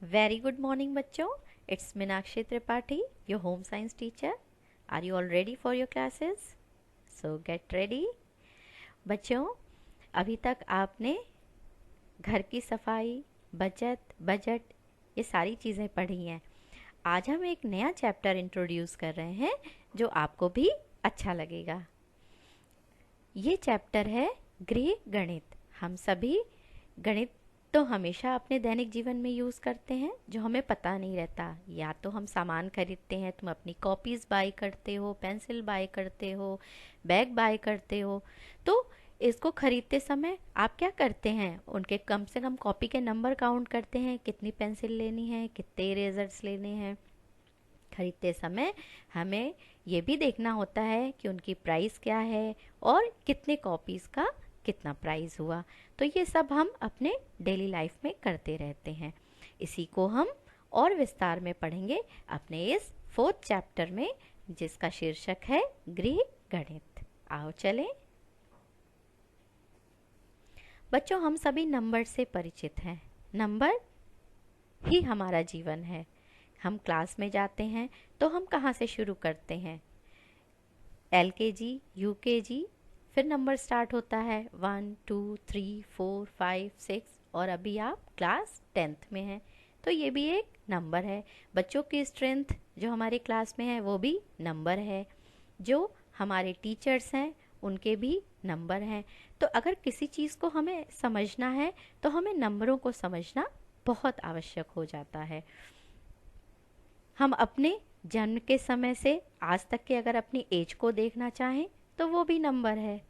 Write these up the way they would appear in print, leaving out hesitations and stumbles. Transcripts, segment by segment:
Very good morning बच्चों. It's Meenakshi Tripathi, your home science teacher. Are you all ready for your classes? So get ready. बच्चों, अभी तक आपने घर की सफाई, बजट ये सारी चीज़ें पढ़ी हैं. आज हम एक नया चैप्टर इंट्रोड्यूस कर रहे हैं जो आपको भी अच्छा लगेगा. ये चैप्टर है गृह गणित. हम सभी गणित तो हमेशा अपने दैनिक जीवन में यूज़ करते हैं जो हमें पता नहीं रहता. या तो हम सामान खरीदते हैं, तुम अपनी कॉपीज़ बाय करते हो, पेंसिल बाय करते हो, बैग बाय करते हो. तो इसको खरीदते समय आप क्या करते हैं? उनके कम से कम कॉपी के नंबर काउंट करते हैं, कितनी पेंसिल लेनी है, कितने इरेजर्स लेने हैं. खरीदते समय हमें ये भी देखना होता है कि उनकी प्राइस क्या है और कितने कॉपीज़ का कितना प्राइस हुआ. तो ये सब हम अपने डेली लाइफ में करते रहते हैं. इसी को हम और विस्तार में पढ़ेंगे अपने इस 4th चैप्टर में, जिसका शीर्षक है गृह गणित. आओ चलें. बच्चों, हम सभी नंबर से परिचित हैं. नंबर ही हमारा जीवन है. हम क्लास में जाते हैं तो हम कहाँ से शुरू करते हैं? LKG, UKG, फिर नंबर स्टार्ट होता है 1 2 3 4 5 6 और अभी आप क्लास 10th में हैं. तो ये भी एक नंबर है. बच्चों की स्ट्रेंथ जो हमारे क्लास में है वो भी नंबर है. जो हमारे टीचर्स हैं उनके भी नंबर हैं. तो अगर किसी चीज़ को हमें समझना है तो हमें नंबरों को समझना बहुत आवश्यक हो जाता है. हम अपने जन्म के समय से आज तक के अगर अपनी एज को देखना चाहें तो वो भी नंबर है.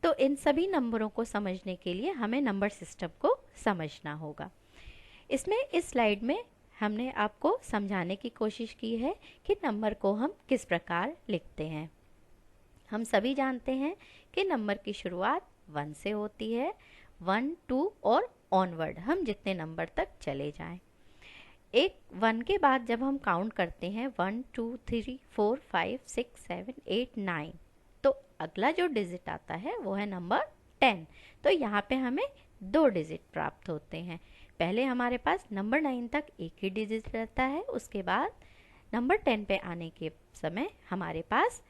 तो इन सभी नंबरों को समझने के लिए हमें नंबर सिस्टम को समझना होगा. इसमें इस स्लाइड में हमने आपको समझाने की कोशिश की है कि नंबर को हम किस प्रकार लिखते हैं. हम सभी जानते हैं कि नंबर की शुरुआत 1 से होती है. 1 2 और ऑनवर्ड हम जितने नंबर तक चले जाएं. एक 1 के बाद जब हम काउंट करते हैं 1 2 3 4 5 6 7 8 9, तो अगला जो डिजिट आता है वो है नंबर 10. तो यहाँ पे हमें 2 डिजिट प्राप्त होते हैं. पहले हमारे पास नंबर 9 तक एक ही डिजिट रहता है. उसके बाद नंबर 10 पे आने के समय हमारे पास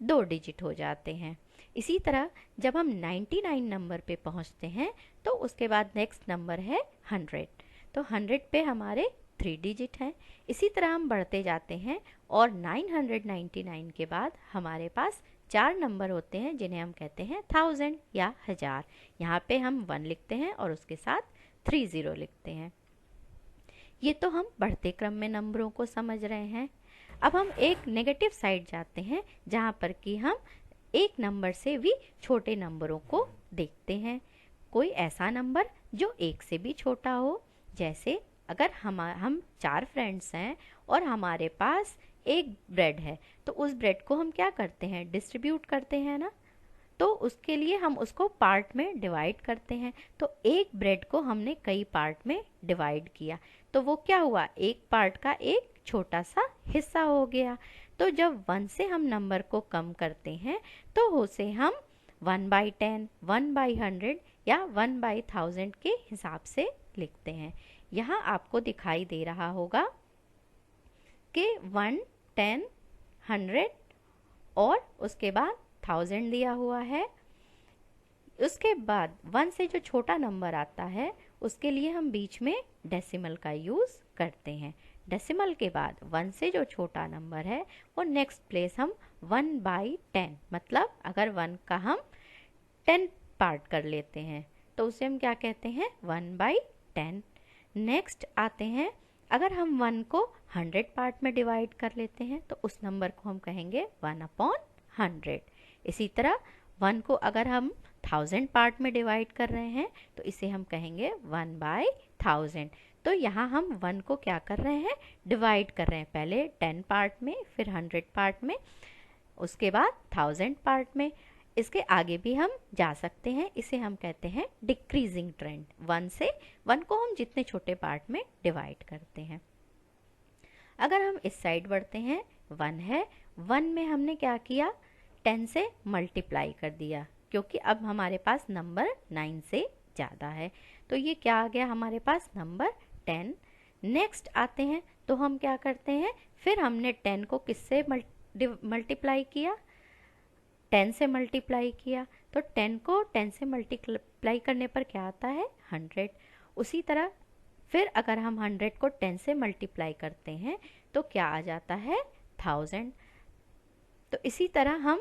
2 डिजिट हो जाते हैं. इसी तरह जब हम 99 नंबर पे पहुँचते हैं तो उसके बाद नेक्स्ट नंबर है 100. तो 100 पे हमारे 3 डिजिट हैं. इसी तरह हम बढ़ते जाते हैं और 999 के बाद हमारे पास 4 नंबर होते हैं जिन्हें हम कहते हैं 1000 या 1000. यहाँ पे हम 1 लिखते हैं और उसके साथ 30 लिखते हैं. ये तो हम बढ़ते क्रम में नंबरों को समझ रहे हैं. अब हम एक नेगेटिव साइड जाते हैं जहाँ पर कि हम एक नंबर से भी छोटे नंबरों को देखते हैं. कोई ऐसा नंबर जो 1 से भी छोटा हो. जैसे अगर हम 4 फ्रेंड्स हैं और हमारे पास एक ब्रेड है तो उस ब्रेड को हम क्या करते हैं? डिस्ट्रीब्यूट करते हैं ना. तो उसके लिए हम उसको पार्ट में डिवाइड करते हैं. तो एक ब्रेड को हमने कई पार्ट में डिवाइड किया तो वो क्या हुआ? एक पार्ट का एक छोटा सा हिस्सा हो गया. तो जब 1 से हम नंबर को कम करते हैं तो उसे हम 1/10, 1/100 या 1/1000 के हिसाब से लिखते हैं. यहाँ आपको दिखाई दे रहा होगा कि 1, 10, 100 और उसके बाद 1000 दिया हुआ है. उसके बाद 1 से जो छोटा नंबर आता है उसके लिए हम बीच में डेसिमल का यूज़ करते हैं. डेसिमल के बाद 1 से जो छोटा नंबर है वो नेक्स्ट प्लेस हम 1/10, मतलब अगर 1 का हम 10 पार्ट कर लेते हैं तो उसे हम क्या कहते हैं? 1/10. नेक्स्ट आते हैं, अगर हम 1 को 100 पार्ट में डिवाइड कर लेते हैं तो उस नंबर को हम कहेंगे 1/100. इसी तरह 1 को अगर हम 1000 पार्ट में डिवाइड कर रहे हैं तो इसे हम कहेंगे 1/1000. तो यहाँ हम 1 को क्या कर रहे हैं? डिवाइड कर रहे हैं. पहले 10 पार्ट में, फिर 100 पार्ट में, उसके बाद 1000 पार्ट में. इसके आगे भी हम जा सकते हैं. इसे हम कहते हैं डिक्रीजिंग ट्रेंड. 1 को हम जितने छोटे पार्ट में डिवाइड करते हैं. अगर हम इस साइड बढ़ते हैं, 1 है, 1 में हमने क्या किया? 10 से मल्टीप्लाई कर दिया क्योंकि अब हमारे पास नंबर 9 से ज़्यादा है. तो ये क्या आ गया हमारे पास? नंबर 10. नेक्स्ट आते हैं तो हम क्या करते हैं, फिर हमने 10 को किससे मल्टीप्लाई किया, 10 से मल्टीप्लाई किया, तो 10 को 10 से मल्टीप्लाई करने पर क्या आता है, 100। उसी तरह फिर अगर हम 100 को 10 से मल्टीप्लाई करते हैं तो क्या आ जाता है, 1000। तो इसी तरह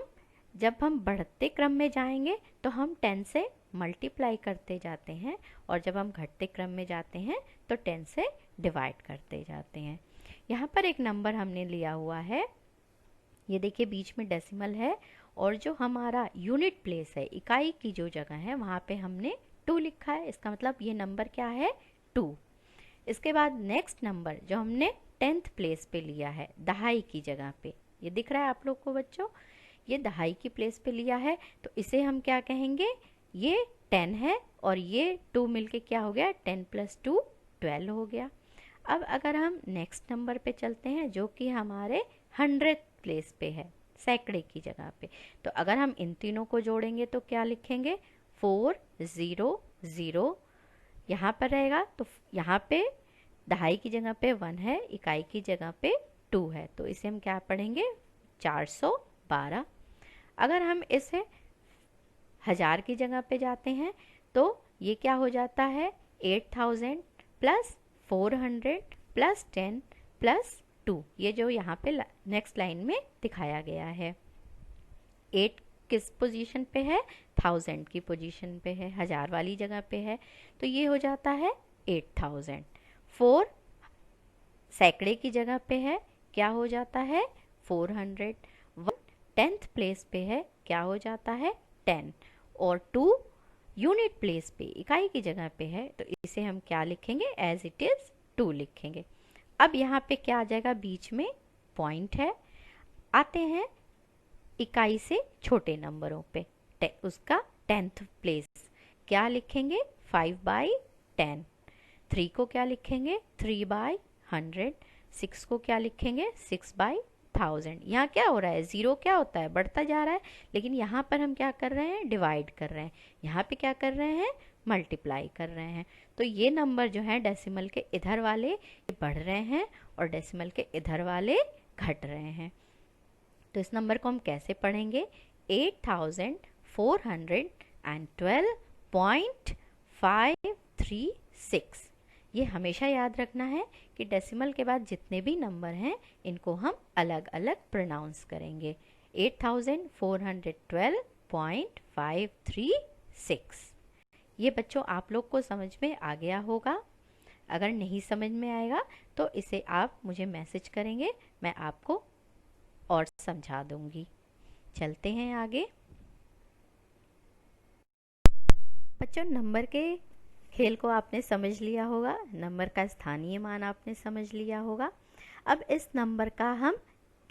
जब हम बढ़ते क्रम में जाएंगे तो हम 10 से मल्टीप्लाई करते जाते हैं, और जब हम घटते क्रम में जाते हैं तो 10 से डिवाइड करते जाते हैं। यहाँ पर एक नंबर हमने लिया हुआ है, ये देखिए बीच में डेसिमल है, और जो हमारा यूनिट प्लेस है, इकाई की जो जगह है, वहाँ पे हमने 2 लिखा है। इसका मतलब ये नंबर क्या है, 2। इसके बाद नेक्स्ट नंबर जो हमने 10th प्लेस पे लिया है, दहाई की जगह पे, ये दिख रहा है आप लोग को बच्चों, ये दहाई की प्लेस पे लिया है, तो इसे हम क्या कहेंगे, ये 10 है और ये 2 मिलके क्या हो गया, 10 + 2 12 हो गया। अब अगर हम नेक्स्ट नंबर पे चलते हैं जो कि हमारे 100th प्लेस पे है, सैकड़े की जगह पे, तो अगर हम इन तीनों को जोड़ेंगे तो क्या लिखेंगे, 400, यहाँ पर रहेगा, तो यहाँ पे दहाई की जगह पे 1 है, इकाई की जगह पे 2 है, तो इसे हम क्या पढ़ेंगे, 412। अगर हम इसे हजार की जगह पे जाते हैं तो ये क्या हो जाता है, 8000 + 400 + 10 + 2, ये जो यहाँ पे नेक्स्ट लाइन में दिखाया गया है। 8 किस पोजीशन पे है, 1000 की पोजीशन पे है, हजार वाली जगह पे है, तो ये हो जाता है 8000। 4 सैकड़े की जगह पे है, क्या हो जाता है, 400। 1 10th प्लेस पे है, क्या हो जाता है, 10। और 2 यूनिट प्लेस पे, इकाई की जगह पे है, तो इसे हम क्या लिखेंगे, एज इट इज 2 लिखेंगे। अब यहाँ पे क्या आ जाएगा, बीच में पॉइंट है। आते हैं इकाई से छोटे नंबरों पे, उसका 10th प्लेस क्या लिखेंगे, 5/10। 3 को क्या लिखेंगे, 3/100। 6 को क्या लिखेंगे, 6/1000। यहाँ क्या हो रहा है, ज़ीरो क्या होता है, बढ़ता जा रहा है, लेकिन यहाँ पर हम क्या कर रहे हैं, डिवाइड कर रहे हैं, यहाँ पे क्या कर रहे हैं, मल्टीप्लाई कर रहे हैं। तो ये नंबर जो है डेसिमल के इधर वाले बढ़ रहे हैं और डेसिमल के इधर वाले घट रहे हैं। तो इस नंबर को हम कैसे पढ़ेंगे, 8412.536। ये हमेशा याद रखना है कि डेसिमल के बाद जितने भी नंबर हैं इनको हम अलग अलग प्रोनाउंस करेंगे। 8412.536। ये बच्चों आप लोग को समझ में आ गया होगा। अगर नहीं समझ में आएगा तो इसे आप मुझे मैसेज करेंगे, मैं आपको और समझा दूंगी। चलते हैं आगे। बच्चों नंबर के खेल को आपने समझ लिया होगा, नंबर का स्थानीय मान आपने समझ लिया होगा। अब इस नंबर का हम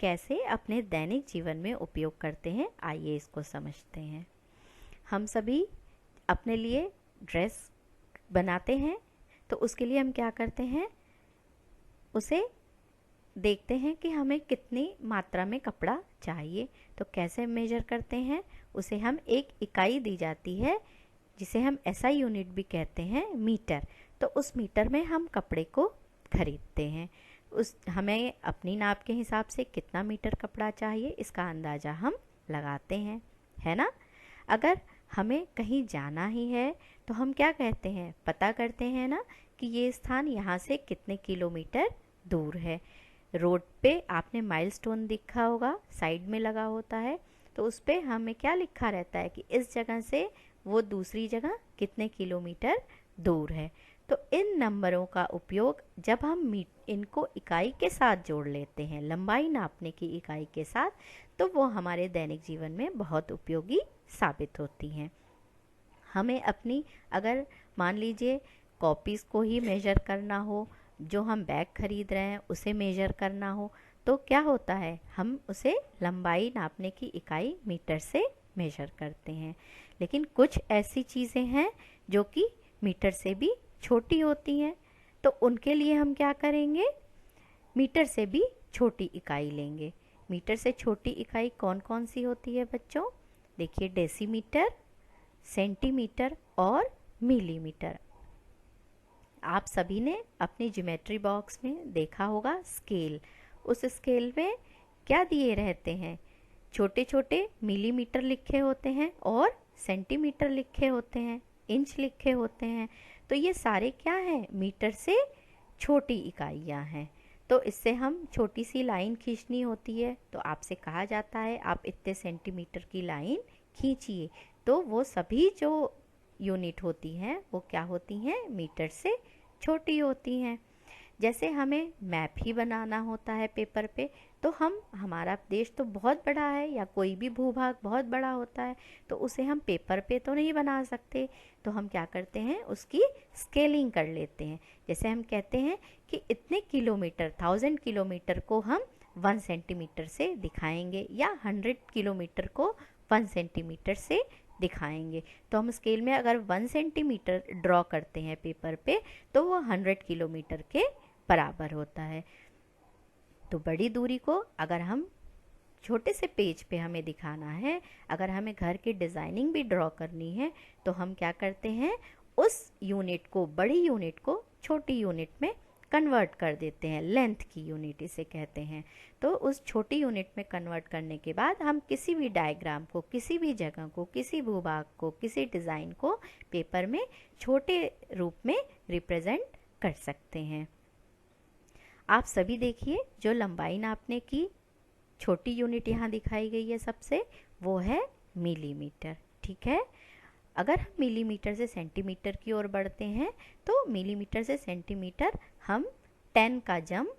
कैसे अपने दैनिक जीवन में उपयोग करते हैं, आइए इसको समझते हैं। हम सभी अपने लिए ड्रेस बनाते हैं, तो उसके लिए हम क्या करते हैं, उसे देखते हैं कि हमें कितनी मात्रा में कपड़ा चाहिए, तो कैसे मेजर करते हैं, उसे हम एक इकाई दी जाती है जिसे हम एसआई यूनिट भी कहते हैं, मीटर। तो उस मीटर में हम कपड़े को खरीदते हैं, हमें अपनी नाप के हिसाब से कितना मीटर कपड़ा चाहिए इसका अंदाज़ा हम लगाते हैं, है ना। अगर हमें कहीं जाना ही है तो हम क्या कहते हैं, पता करते हैं ना कि ये स्थान यहाँ से कितने किलोमीटर दूर है। रोड पे आपने माइलस्टोन देखा होगा, साइड में लगा होता है, तो उस पे हमें क्या लिखा रहता है कि इस जगह से वो दूसरी जगह कितने किलोमीटर दूर है। तो इन नंबरों का उपयोग जब हम इनको इकाई के साथ जोड़ लेते हैं, लंबाई नापने की इकाई के साथ, तो वो हमारे दैनिक जीवन में बहुत उपयोगी साबित होती हैं। हमें अपनी, अगर मान लीजिए कॉपीज़ को ही मेजर करना हो, जो हम बैग खरीद रहे हैं उसे मेजर करना हो, तो क्या होता है, हम उसे लंबाई नापने की इकाई मीटर से मेजर करते हैं। लेकिन कुछ ऐसी चीज़ें हैं जो कि मीटर से भी छोटी होती हैं, तो उनके लिए हम क्या करेंगे, मीटर से भी छोटी इकाई लेंगे। मीटर से छोटी इकाई कौन कौन सी होती है बच्चों, देखिए डेसीमीटर, सेंटीमीटर और मिलीमीटर। आप सभी ने अपनी ज्योमेट्री बॉक्स में देखा होगा स्केल। उस स्केल में क्या दिए रहते हैं? छोटे छोटे मिलीमीटर लिखे होते हैं और सेंटीमीटर लिखे होते हैं, इंच लिखे होते हैं। तो ये सारे क्या हैं? मीटर से छोटी इकाइयाँ हैं। तो इससे हम छोटी सी लाइन खींचनी होती है तो आपसे कहा जाता है आप इतने सेंटीमीटर की लाइन खींचिए। तो वो सभी जो यूनिट होती हैं वो क्या होती हैं? मीटर से छोटी होती हैं। जैसे हमें मैप ही बनाना होता है पेपर पे, तो हमारा देश तो बहुत बड़ा है या कोई भी भूभाग बहुत बड़ा होता है, तो उसे हम पेपर पे तो नहीं बना सकते। तो हम क्या करते हैं? उसकी स्केलिंग कर लेते हैं। जैसे हम कहते हैं कि इतने किलोमीटर, 1000 किलोमीटर को हम 1 सेंटीमीटर से दिखाएंगे या 100 किलोमीटर को 1 सेंटीमीटर से दिखाएंगे। तो हम स्केल में अगर 1 सेंटीमीटर ड्रॉ करते हैं पेपर पे, तो वो 100 किलोमीटर के बराबर होता है। तो बड़ी दूरी को अगर हम छोटे से पेज पे हमें दिखाना है, अगर हमें घर की डिज़ाइनिंग भी ड्रॉ करनी है, तो हम क्या करते हैं? उस यूनिट को, बड़ी यूनिट को छोटी यूनिट में कन्वर्ट कर देते हैं। लेंथ की यूनिट इसे कहते हैं। तो उस छोटी यूनिट में कन्वर्ट करने के बाद हम किसी भी डायग्राम को, किसी भी जगह को, किसी भूभाग को, किसी डिज़ाइन को पेपर में छोटे रूप में रिप्रेजेंट कर सकते हैं। आप सभी देखिए, जो लंबाई नापने की छोटी यूनिट यहाँ दिखाई गई है सबसे, वो है मिलीमीटर। ठीक है। अगर हम मिलीमीटर से सेंटीमीटर की ओर बढ़ते हैं तो मिलीमीटर से सेंटीमीटर हम 10 का जंप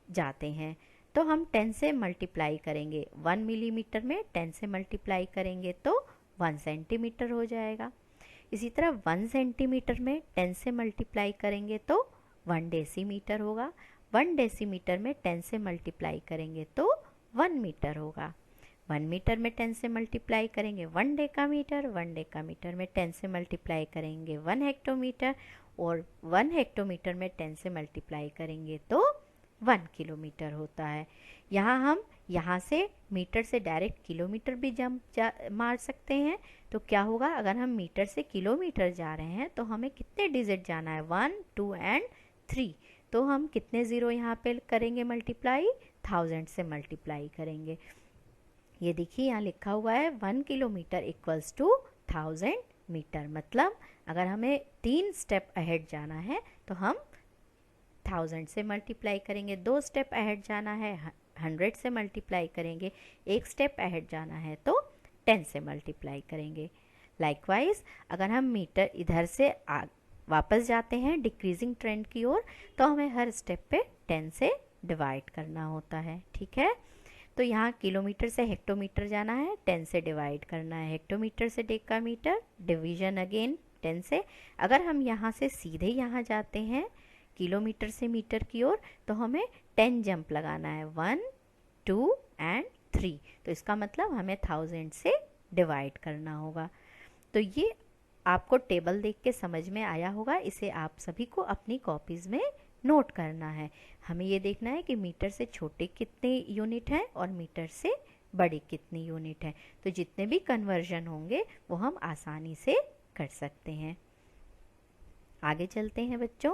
जाते हैं। तो हम 10 से मल्टीप्लाई करेंगे, 1 मिलीमीटर में 10 से मल्टीप्लाई करेंगे तो 1 सेंटीमीटर हो जाएगा। इसी तरह 1 सेंटीमीटर में 10 से मल्टीप्लाई करेंगे तो 1 डेसीमीटर होगा। 1 डेसीमीटर में 10 से मल्टीप्लाई करेंगे तो 1 मीटर होगा। 1 मीटर में 10 से मल्टीप्लाई करेंगे 1 डेकामीटर। 1 डेकामीटर में 10 से मल्टीप्लाई करेंगे 1 हेक्टोमीटर। और 1 हेक्टोमीटर में 10 से मल्टीप्लाई करेंगे तो 1 किलोमीटर होता है। यहाँ से मीटर से डायरेक्ट किलोमीटर भी मार सकते हैं। तो क्या होगा? अगर हम मीटर से किलोमीटर जा रहे हैं तो हमें कितने डिजिट जाना है? 1, 2 एंड 3। तो हम कितने ज़ीरो यहाँ पे करेंगे मल्टीप्लाई? 1000 से मल्टीप्लाई करेंगे। ये देखिए यहाँ लिखा हुआ है 1 किलोमीटर इक्वल्स टू 1000 मीटर। मतलब अगर हमें 3 स्टेप अहेड जाना है तो हम 1000 से मल्टीप्लाई करेंगे। 2 स्टेप अहेड जाना है 100 से मल्टीप्लाई करेंगे। 1 स्टेप अहेड जाना है तो 10 से मल्टीप्लाई करेंगे। लाइकवाइज अगर हम मीटर इधर से वापस जाते हैं डिक्रीजिंग ट्रेंड की ओर, तो हमें हर स्टेप पे 10 से डिवाइड करना होता है। ठीक है। तो यहाँ किलोमीटर से हेक्टोमीटर जाना है, 10 से डिवाइड करना है। हेक्टोमीटर से डेकामीटर, डिवीजन अगेन 10 से। अगर हम यहाँ से सीधे यहाँ जाते हैं किलोमीटर से मीटर की ओर, तो हमें 10 जंप लगाना है, 1, 2 एंड 3। तो इसका मतलब हमें 1000 से डिवाइड करना होगा। तो ये आपको टेबल देख के समझ में आया होगा। इसे आप सभी को अपनी कॉपीज़ में नोट करना है। हमें ये देखना है कि मीटर से छोटे कितने यूनिट हैं और मीटर से बड़े कितने यूनिट हैं। तो जितने भी कन्वर्जन होंगे वो हम आसानी से कर सकते हैं। आगे चलते हैं बच्चों।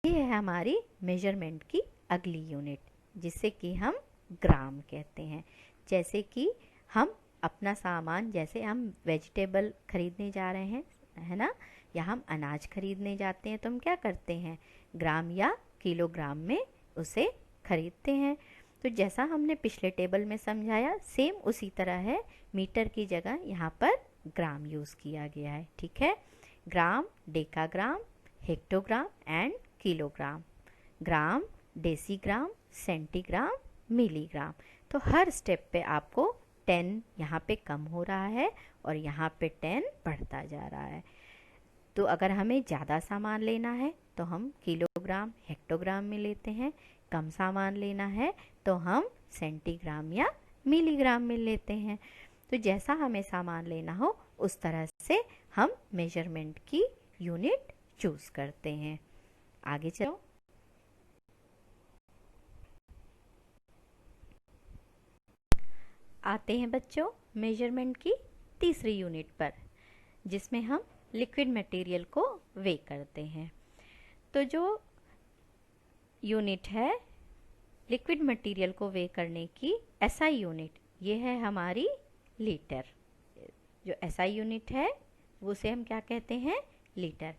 ये है हमारी मेजरमेंट की अगली यूनिट, जिसे कि हम ग्राम कहते हैं। जैसे कि हम अपना सामान, जैसे हम वेजिटेबल खरीदने जा रहे हैं, है ना, या हम अनाज खरीदने जाते हैं, तो हम क्या करते हैं? ग्राम या किलोग्राम में उसे खरीदते हैं। तो जैसा हमने पिछले टेबल में समझाया, सेम उसी तरह है। मीटर की जगह यहाँ पर ग्राम यूज़ किया गया है। ठीक है। Gram, decagram, hectogram and kilogram. Gram, decigram, centigram, milligram. तो हर स्टेप पे आपको 10 यहाँ पे कम हो रहा है और यहाँ पे 10 बढ़ता जा रहा है। तो अगर हमें ज़्यादा सामान लेना है तो हम किलोग्राम, हेक्टोग्राम में लेते हैं। कम सामान लेना है तो हम सेंटीग्राम या मिलीग्राम में लेते हैं। तो जैसा हमें सामान लेना हो उस तरह से हम मेजरमेंट की यूनिट चूज़ करते हैं। आगे चलो। आते हैं बच्चों मेजरमेंट की तीसरी यूनिट पर, जिसमें हम लिक्विड मटेरियल को वे करते हैं। तो जो यूनिट है लिक्विड मटेरियल को वे करने की, एसआई यूनिट, ये है हमारी लीटर। जो एसआई यूनिट है उसे हम क्या कहते हैं? लीटर।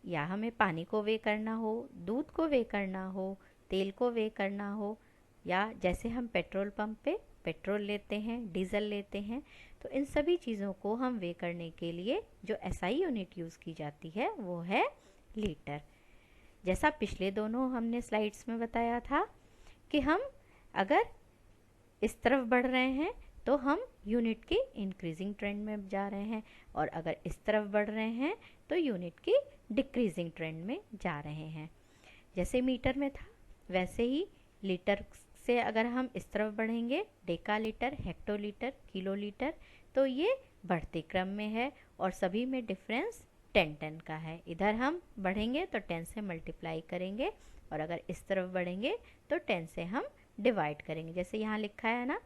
या हमें पानी को वे करना हो, दूध को वे करना हो, तेल को वे करना हो, या जैसे हम पेट्रोल पंप पे पेट्रोल लेते हैं, डीजल लेते हैं, तो इन सभी चीज़ों को हम वे करने के लिए जो एसआई यूनिट यूज़ की जाती है वो है लीटर। जैसा पिछले दोनों हमने स्लाइड्स में बताया था कि हम अगर इस तरफ बढ़ रहे हैं तो हम यूनिट की इंक्रीजिंग ट्रेंड में जा रहे हैं, और अगर इस तरफ बढ़ रहे हैं तो यूनिट की डिक्रीजिंग ट्रेंड में जा रहे हैं। जैसे मीटर में था वैसे ही लीटर से अगर हम इस तरफ बढ़ेंगे, डेका लीटर, हेक्टोलीटर, किलोलीटर, तो ये बढ़ते क्रम में है और सभी में डिफरेंस 10-10 का है। इधर हम बढ़ेंगे तो 10 से मल्टीप्लाई करेंगे, और अगर इस तरफ बढ़ेंगे तो 10 से हम डिवाइड करेंगे। जैसे यहाँ लिखा है ना,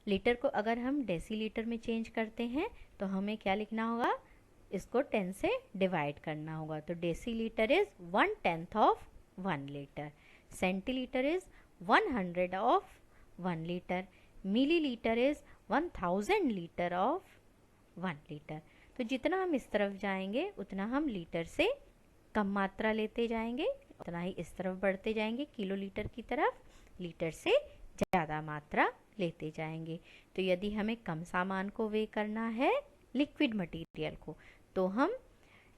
लीटर को अगर हम डेसीलीटर में चेंज करते हैं तो हमें क्या लिखना होगा? इसको 10 से डिवाइड करना होगा। तो decilitre is 1/10 of 1 litre, centilitre is 100 of 1 litre, millilitre is 1000 litre of 1 litre. तो जितना हम इस तरफ जाएंगे उतना हम लीटर से कम मात्रा लेते जाएंगे, उतना ही इस तरफ बढ़ते जाएंगे किलोलीटर की तरफ, लीटर से ज़्यादा मात्रा लेते जाएंगे। तो यदि हमें कम सामान को वे करना है, लिक्विड मटेरियल को, तो हम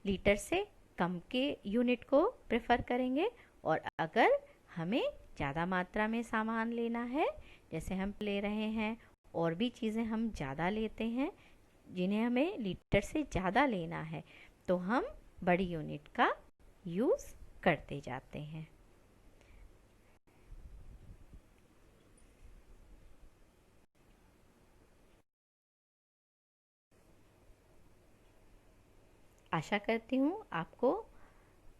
लीटर से कम के यूनिट को प्रेफर करेंगे, और अगर हमें ज़्यादा मात्रा में सामान लेना है, जैसे हम ले रहे हैं और भी चीज़ें हम ज़्यादा लेते हैं जिन्हें हमें लीटर से ज़्यादा लेना है, तो हम बड़ी यूनिट का यूज़ करते जाते हैं। आशा करती हूँ आपको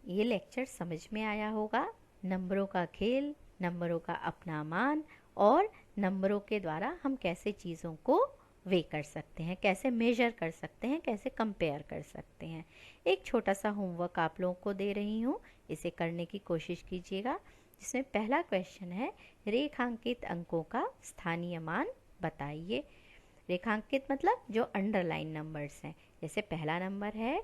ये लेक्चर समझ में आया होगा। नंबरों का खेल, नंबरों का अपना मान, और नंबरों के द्वारा हम कैसे चीज़ों को वे कर सकते हैं, कैसे मेजर कर सकते हैं, कैसे कंपेयर कर सकते हैं। एक छोटा सा होमवर्क आप लोगों को दे रही हूँ, इसे करने की कोशिश कीजिएगा। जिसमें पहला क्वेश्चन है, रेखांकित अंकों का स्थानीय मान बताइए। रेखांकित मतलब जो अंडरलाइन नंबर्स हैं। जैसे पहला नंबर है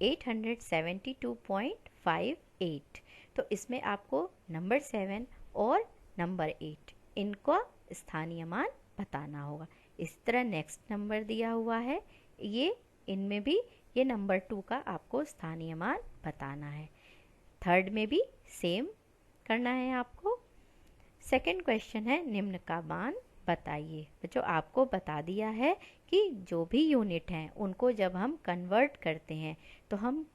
872.58, तो इसमें आपको नंबर 7 और नंबर 8 इनका स्थानीय मान बताना होगा। इस तरह नेक्स्ट नंबर दिया हुआ है, ये इनमें भी ये नंबर 2 का आपको स्थानीय मान बताना है। थर्ड में भी सेम करना है आपको। सेकंड क्वेश्चन है, निम्न का मान बताइए। बच्चों आपको बता दिया है कि जो भी यूनिट हैं उनको जब हम कन्वर्ट करते हैं तो हम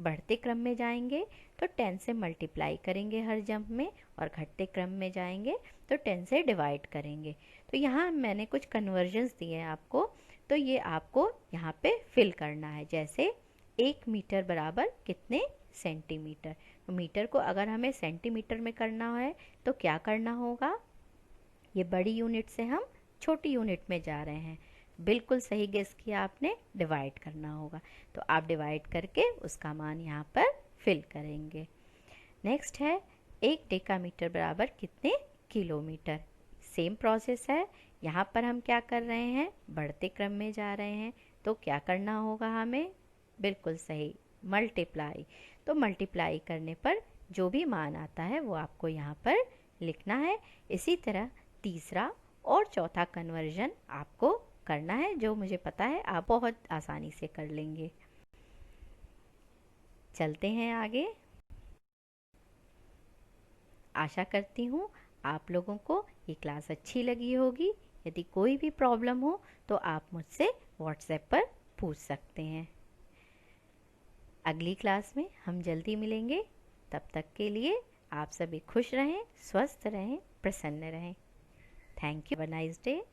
बढ़ते क्रम में जाएंगे तो 10 से मल्टीप्लाई करेंगे हर जंप में, और घटते क्रम में जाएंगे तो 10 से डिवाइड करेंगे। तो यहाँ मैंने कुछ कन्वर्जन्स दिए हैं आपको, तो ये आपको यहाँ पे फिल करना है। जैसे 1 मीटर बराबर कितने सेंटीमीटर। तो मीटर को अगर हमें सेंटीमीटर में करना है तो क्या करना होगा? ये बड़ी यूनिट से हम छोटी यूनिट में जा रहे हैं, बिल्कुल सही गेस किया आपने, डिवाइड करना होगा। तो आप डिवाइड करके उसका मान यहाँ पर फिल करेंगे। नेक्स्ट है, 1 डेकामीटर बराबर कितने किलोमीटर। सेम प्रोसेस है, यहाँ पर हम क्या कर रहे हैं? बढ़ते क्रम में जा रहे हैं, तो क्या करना होगा हमें? बिल्कुल सही, मल्टीप्लाई। तो मल्टीप्लाई करने पर जो भी मान आता है वो आपको यहाँ पर लिखना है। इसी तरह तीसरा और चौथा कन्वर्जन आपको करना है, जो मुझे पता है आप बहुत आसानी से कर लेंगे। चलते हैं आगे। आशा करती हूँ आप लोगों को ये क्लास अच्छी लगी होगी। यदि कोई भी प्रॉब्लम हो तो आप मुझसे व्हाट्सएप पर पूछ सकते हैं। अगली क्लास में हम जल्दी मिलेंगे। तब तक के लिए आप सभी खुश रहें, स्वस्थ रहें, प्रसन्न रहें। Thank you. Have a nice day.